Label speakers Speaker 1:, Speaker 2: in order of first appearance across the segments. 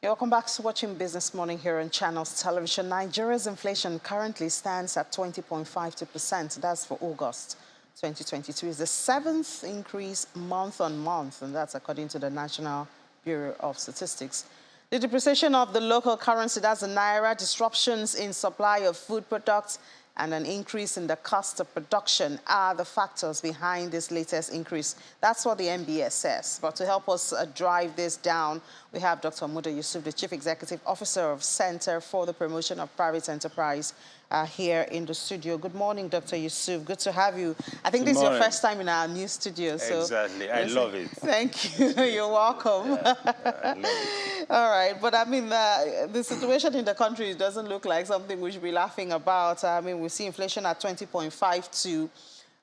Speaker 1: Welcome back to watching Business Morning here on Channels Television. Nigeria's inflation currently stands at 20.52%. That's for August 2022. It's the seventh increase month on month, and that's according to the National Bureau of Statistics. The depreciation of the local currency, that's the naira, disruptions in supply of food products, and an increase in the cost of production are the factors behind this latest increase. That's what the NBS says. But to help us drive this down, we have Dr. Muda Yusuf, the Chief Executive Officer of Center for the Promotion of Private Enterprise, here in the studio. Good morning, Dr. Yusuf. Good to have you. I think this is your first time in our new studio. So
Speaker 2: exactly. I love it.
Speaker 1: Thank you. You're welcome.
Speaker 2: I love it.
Speaker 1: All right. But I mean, the situation in the country doesn't look like something we should be laughing about. I mean, we see inflation at 20.52.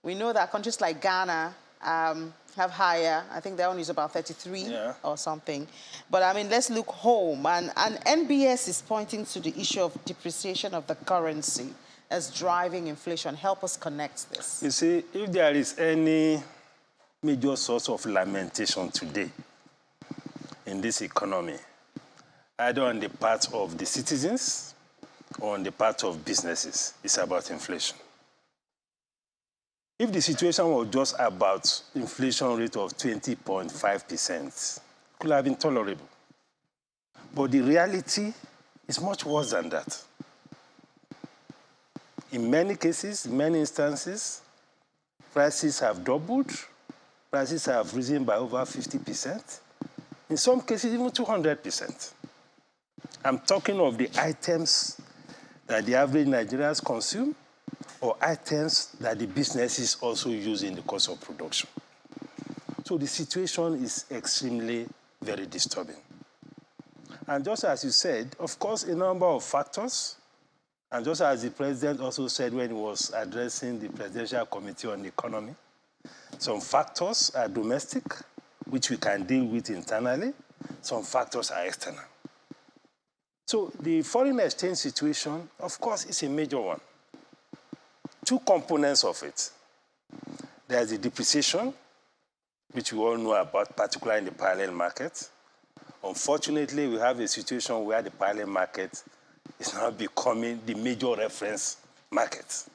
Speaker 1: We know that countries like Ghana have higher. I think their own is about 33 or something. But I mean, let's look home. And NBS is pointing to the issue of depreciation of the currency as driving inflation. Help us connect this.
Speaker 2: You see, if there is any major source of lamentation today in this economy, either on the part of the citizens or on the part of businesses, it's about inflation. If the situation was just about inflation rate of 20.5%, it could have been tolerable. But the reality is much worse than that. In many cases, in many instances, prices have doubled, prices have risen by over 50%, in some cases even 200%. I'm talking of the items that the average Nigerians consume, or items that the businesses also use in the course of production. So the situation is extremely very disturbing. And just as you said, of course, a number of factors, and just as the president also said when he was addressing the Presidential Committee on the Economy, some factors are domestic, which we can deal with internally. Some factors are external. So the foreign exchange situation, of course, is a major one. Two components of it. There's the depreciation, which we all know about, particularly in the parallel market. Unfortunately, we have a situation where the parallel market is now becoming the major reference market,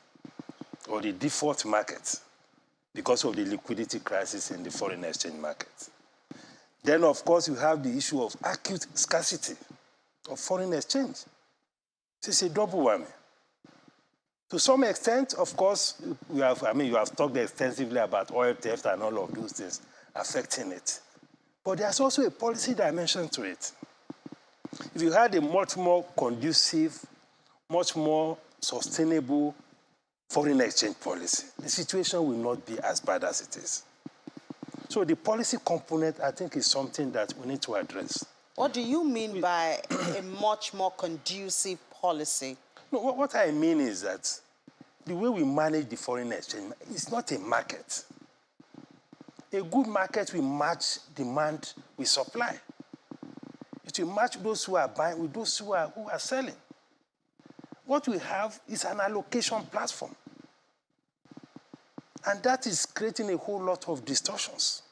Speaker 2: or the default market, because of the liquidity crisis in the foreign exchange market. Then, of course, you have the issue of acute scarcity of foreign exchange. So it's a double whammy. To some extent, of course, you have talked extensively about oil theft and all of those things affecting it. But there's also a policy dimension to it. If you had a much more conducive, much more sustainable foreign exchange policy, the situation will not be as bad as it is. So the policy component, I think, is something that we need to address.
Speaker 1: What do you mean by a much more conducive policy?
Speaker 2: No, what I mean is that the way we manage the foreign exchange is not a market. A good market will match demand with supply. It will match those who are buying with those who are selling. What we have is an allocation platform. And that is creating a whole lot of distortions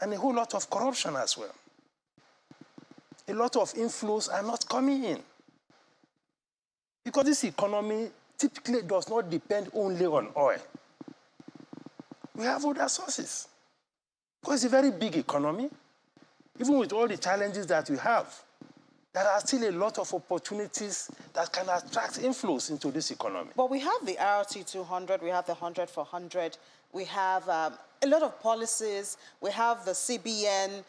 Speaker 2: and a whole lot of corruption as well. A lot of inflows are not coming in. Because this economy typically does not depend only on oil. We have other sources. Because it's a very big economy. Even with all the challenges that we have, there are still a lot of opportunities that can attract inflows into this economy.
Speaker 1: But we have the RT 200, we have the 100 for 100, we have a lot of policies, we have the CBN,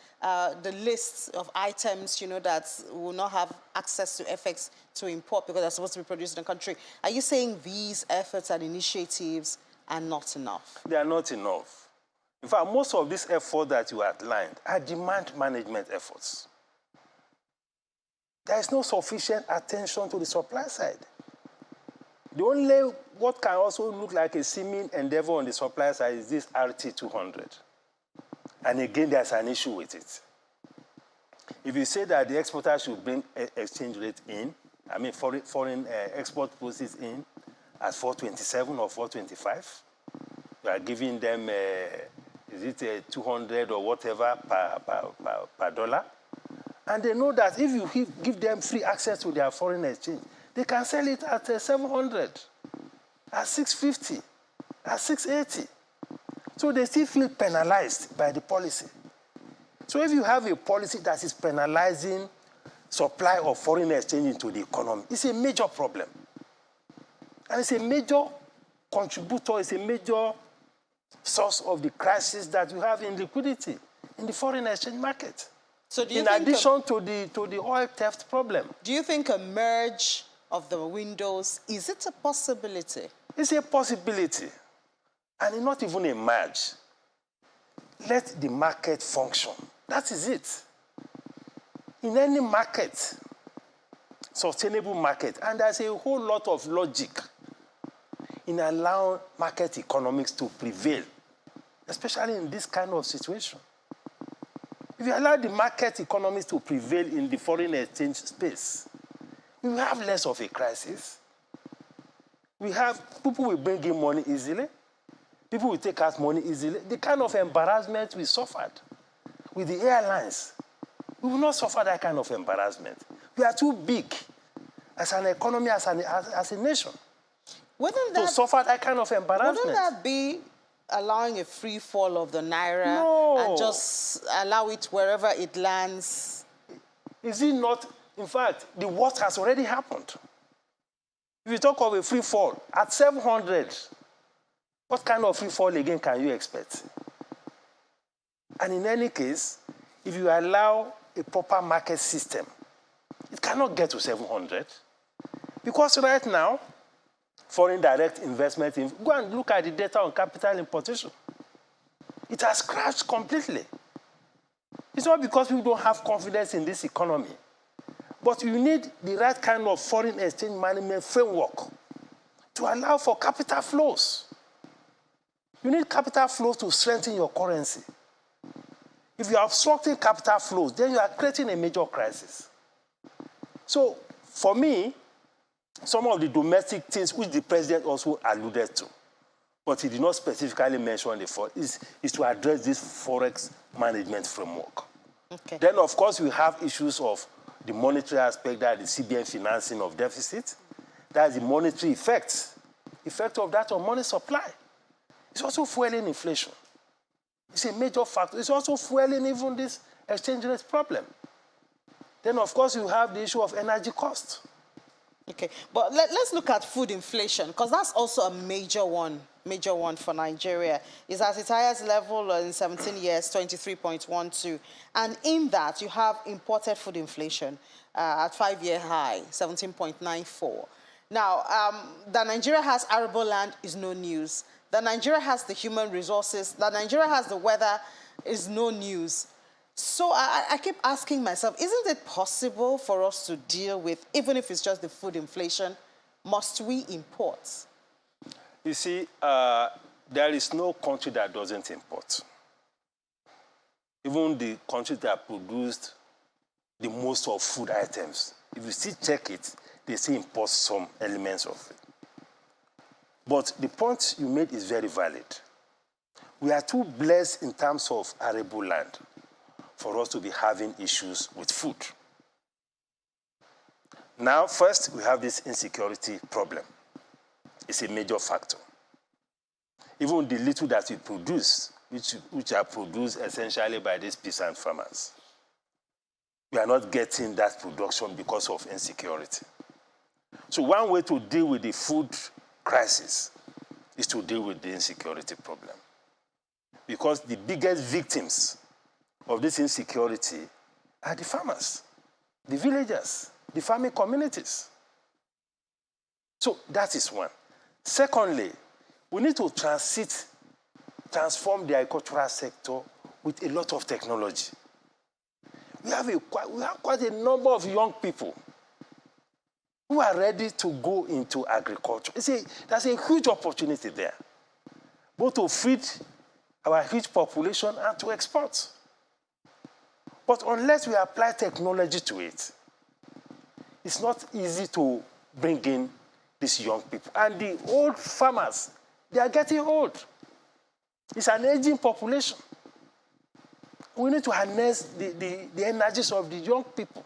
Speaker 1: the lists of items, that will not have access to FX to import because they're supposed to be produced in the country. Are you saying these efforts and initiatives are not enough?
Speaker 2: They are not enough. In fact, most of these efforts that you outlined are demand management efforts. There is no sufficient attention to the supply side. The only, what can also look like a seeming endeavor on the supply side is this RT 200. And again, there's an issue with it. If you say that the exporter should bring exchange rate in, foreign export proceeds in at 427 or 425, you are giving them, is it 200 or whatever per dollar? And they know that if you give them free access to their foreign exchange, they can sell it at 700, at 650, at 680. So they still feel penalized by the policy. So if you have a policy that is penalizing supply of foreign exchange into the economy, it's a major problem. And it's a major contributor, it's a major source of the crisis that we have in liquidity in the foreign exchange market.
Speaker 1: So do you
Speaker 2: in addition to the oil theft problem.
Speaker 1: Do you think a merge of the windows, is it a possibility?
Speaker 2: It's a possibility. And it's not even a merge. Let the market function. That is it. In any market, sustainable market, and there's a whole lot of logic in allowing market economics to prevail, especially in this kind of situation. If you allow the market economics to prevail in the foreign exchange space, we will have less of a crisis. We have people will bring in money easily. People will take out money easily. The kind of embarrassment we suffered with the airlines, we will not suffer that kind of embarrassment. We are too big as an economy, as a nation, to suffer that kind of embarrassment.
Speaker 1: Wouldn't that be allowing a free fall of the naira and just allow it wherever it lands?
Speaker 2: Is it not? In fact, the worst has already happened. If you talk of a free fall at 700, what kind of free fall again can you expect? And in any case, if you allow a proper market system, it cannot get to 700. Because right now, foreign direct investment, go and look at the data on capital importation. It has crashed completely. It's not because people don't have confidence in this economy, but you need the right kind of foreign exchange management framework to allow for capital flows. You need capital flows to strengthen your currency. If you are obstructing capital flows, then you are creating a major crisis. So, for me, some of the domestic things which the president also alluded to, but he did not specifically mention before, is to address this forex management framework. Okay. Then, of course, we have issues of the monetary aspect, that is the CBN financing of deficit. That's the monetary effect of that on money supply. It's also fueling inflation. It's a major factor. It's also fueling even this exchange rate problem. Then, of course, you have the issue of energy cost.
Speaker 1: Okay, but let's look at food inflation, because that's also a major one for Nigeria. It's at its highest level in 17 years, 23.12. And in that, you have imported food inflation at 5-year high, 17.94. Now, that Nigeria has arable land is no news. That Nigeria has the human resources, that Nigeria has the weather is no news. So I keep asking myself, isn't it possible for us to deal with, even if it's just the food inflation, must we import?
Speaker 2: You see, there is no country that doesn't import. Even the countries that produced the most of food items, if you still check it, they still import some elements of it. But the point you made is very valid. We are too blessed in terms of arable land for us to be having issues with food. Now, first, we have this insecurity problem. It's a major factor. Even the little that we produce, which are produced essentially by these peasant farmers, we are not getting that production because of insecurity. So one way to deal with the food crisis is to deal with the insecurity problem. Because the biggest victims of this insecurity are the farmers, the villagers, the farming communities. So that is one. Secondly, we need to transform the agricultural sector with a lot of technology. We have quite a number of young people who are ready to go into agriculture. There's a huge opportunity there, both to feed our huge population and to export. But unless we apply technology to it, it's not easy to bring in these young people. And the old farmers, they are getting old. It's an aging population. we need to harness the energies of the young people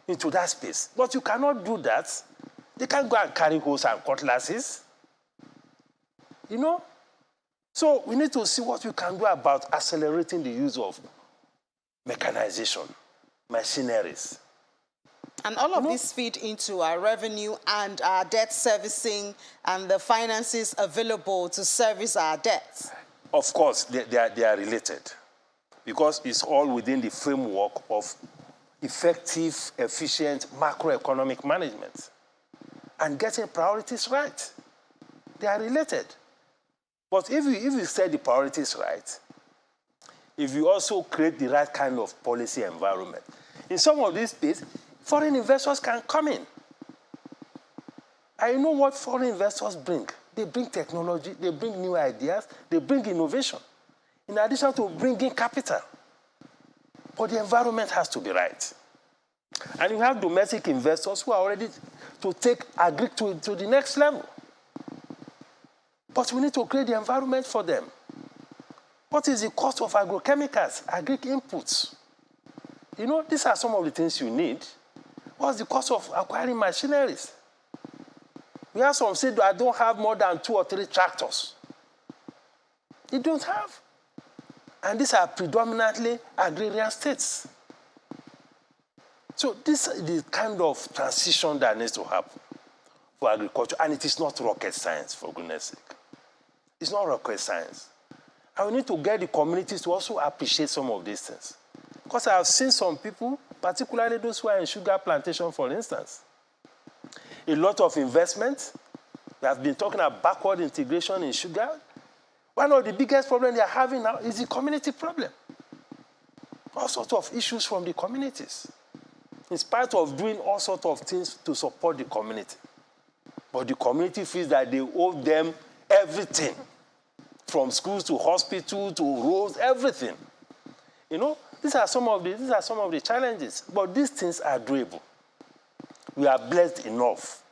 Speaker 2: into that space. But you cannot do that. They can't go and carry hoes and cutlasses. You know? So we need to see what we can do about accelerating the use of mechanization, machineries.
Speaker 1: And all of this feed into our revenue and our debt servicing and the finances available to service our debts.
Speaker 2: Of course, they are related, because it's all within the framework of effective, efficient macroeconomic management and getting priorities right. They are related. But if you set the priorities right, if you also create the right kind of policy environment, in some of these spaces, foreign investors can come in. And you know what foreign investors bring? They bring technology, they bring new ideas, they bring innovation, in addition to bringing capital. But the environment has to be right. And you have domestic investors who are ready to take agri to the next level. But we need to create the environment for them. What is the cost of agrochemicals, agri inputs? You know, these are some of the things you need. What's the cost of acquiring machineries? We have some states that don't have more than 2 or 3 tractors. They don't have. And these are predominantly agrarian states. So this is the kind of transition that needs to happen for agriculture. And it is not rocket science, for goodness sake. It's not rocket science. And we need to get the communities to also appreciate some of these things. Because I have seen some people, particularly those who are in sugar plantation, for instance, a lot of investment. We have been talking about backward integration in sugar. One of the biggest problems they are having now is the community problem. All sorts of issues from the communities, in spite of doing all sorts of things to support the community. But the community feels that they owe them everything, from schools to hospitals to roads, everything. You know, these are some of the challenges. But these things are doable. We are blessed enough,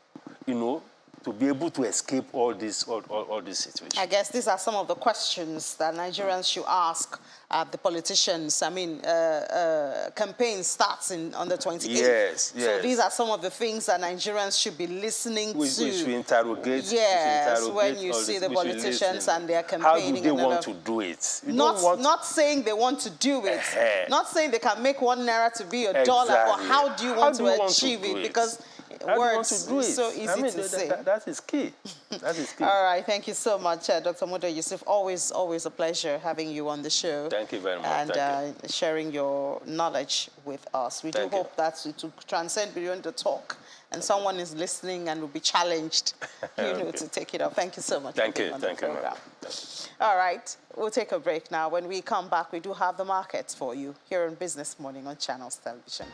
Speaker 2: you know, to be able to escape all these situations.
Speaker 1: I guess these are some of the questions that Nigerians should ask the politicians. I mean, campaign starts on the 28th.
Speaker 2: Yes, yes.
Speaker 1: So these are some of the things that Nigerians should be listening to.
Speaker 2: We should interrogate.
Speaker 1: Yes, when you see the politicians and their campaigning.
Speaker 2: How do they want to do it?
Speaker 1: Not saying they want to do it. Not saying they can make 1 naira to be a dollar, but how do you want to achieve it? Because words is so easy to say.
Speaker 2: That is key. That is key.
Speaker 1: All right, thank you so much, Dr. Muda Yusuf. Always a pleasure having you on the show.
Speaker 2: Thank you very much.
Speaker 1: And sharing your knowledge with us. We do hope that it will transcend beyond the talk, and someone is listening and will be challenged, to take it up. Thank you so much.
Speaker 2: Thank you. Thank you.
Speaker 1: All right, we'll take a break now. When we come back, we do have the markets for you here on Business Morning on Channels Television.